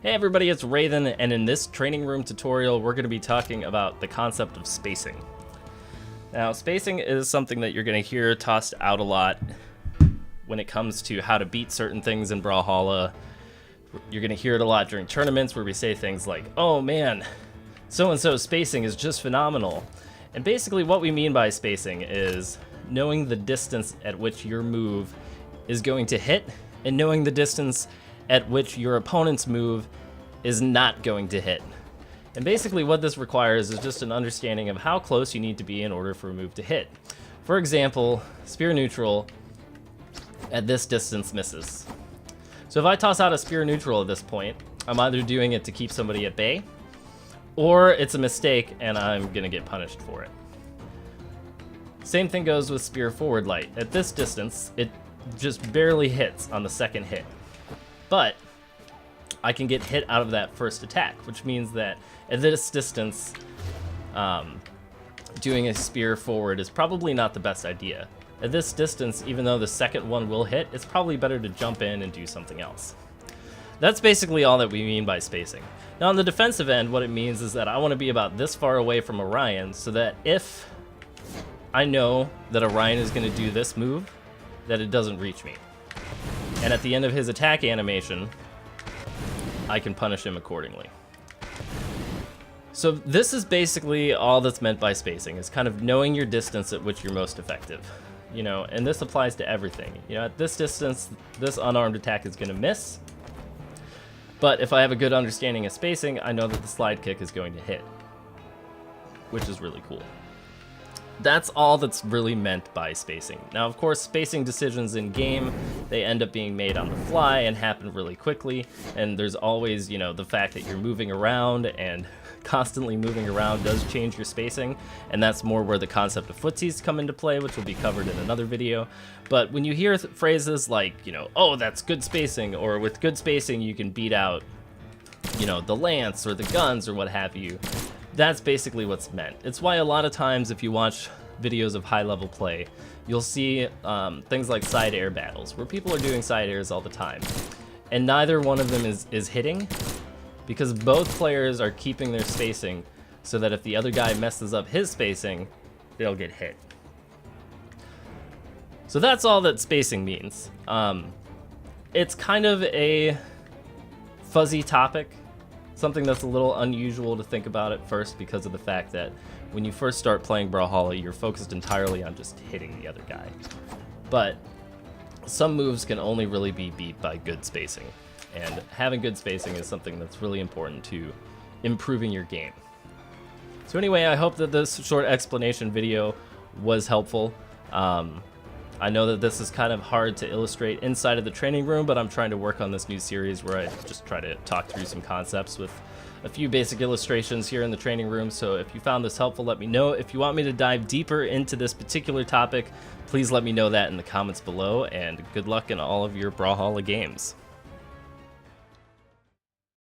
Hey everybody, it's Raidhyn, and in this training room tutorial, we're going to be talking about the concept of spacing. Now, spacing is something that you're going to hear tossed out a lot when it comes to how to beat certain things in Brawlhalla. You're going to hear it a lot during tournaments where we say things like, oh man, so-and-so spacing is just phenomenal. And basically what we mean by spacing is knowing the distance at which your move is going to hit and knowing the distance at which your opponent's move is not going to hit. And basically what this requires is just an understanding of how close you need to be in order for a move to hit. For example, spear neutral at this distance misses. So if I toss out a spear neutral at this point, I'm either doing it to keep somebody at bay, or it's a mistake and I'm gonna get punished for it. Same thing goes with spear forward light. At this distance, it just barely hits on the second hit. But I can get hit out of that first attack, which means that at this distance, doing a spear forward is probably not the best idea. At this distance, even though the second one will hit, it's probably better to jump in and do something else. That's basically all that we mean by spacing. Now on the defensive end, what it means is that I want to be about this far away from Orion so that if I know that Orion is going to do this move, that it doesn't reach me. And at the end of his attack animation, I can punish him accordingly. So this is basically all that's meant by spacing, is kind of knowing your distance at which you're most effective. You know, and this applies to everything. You know, at this distance, this unarmed attack is going to miss. But if I have a good understanding of spacing, I know that the slide kick is going to hit, which is really cool. That's all that's really meant by spacing. Now, of course, spacing decisions in game, they end up being made on the fly and happen really quickly. And there's always, you know, the fact that you're moving around, and constantly moving around does change your spacing. And that's more where the concept of footsies come into play, which will be covered in another video. But when you hear phrases like, you know, oh, that's good spacing, or with good spacing you can beat out, you know, the lance or the guns or what have you, that's basically what's meant. It's why a lot of times if you watch videos of high-level play, you'll see things like side air battles, where people are doing side airs all the time. And neither one of them is hitting, because both players are keeping their spacing so that if the other guy messes up his spacing, they'll get hit. So that's all that spacing means. It's kind of a fuzzy topic. Something that's a little unusual to think about at first because of the fact that when you first start playing Brawlhalla, you're focused entirely on just hitting the other guy. But some moves can only really be beat by good spacing. And having good spacing is something that's really important to improving your game. So anyway, I hope that this short explanation video was helpful. I know that this is kind of hard to illustrate inside of the training room, but I'm trying to work on this new series where I just try to talk through some concepts with a few basic illustrations here in the training room. So if you found this helpful, let me know. If you want me to dive deeper into this particular topic, please let me know that in the comments below, and good luck in all of your Brawlhalla games.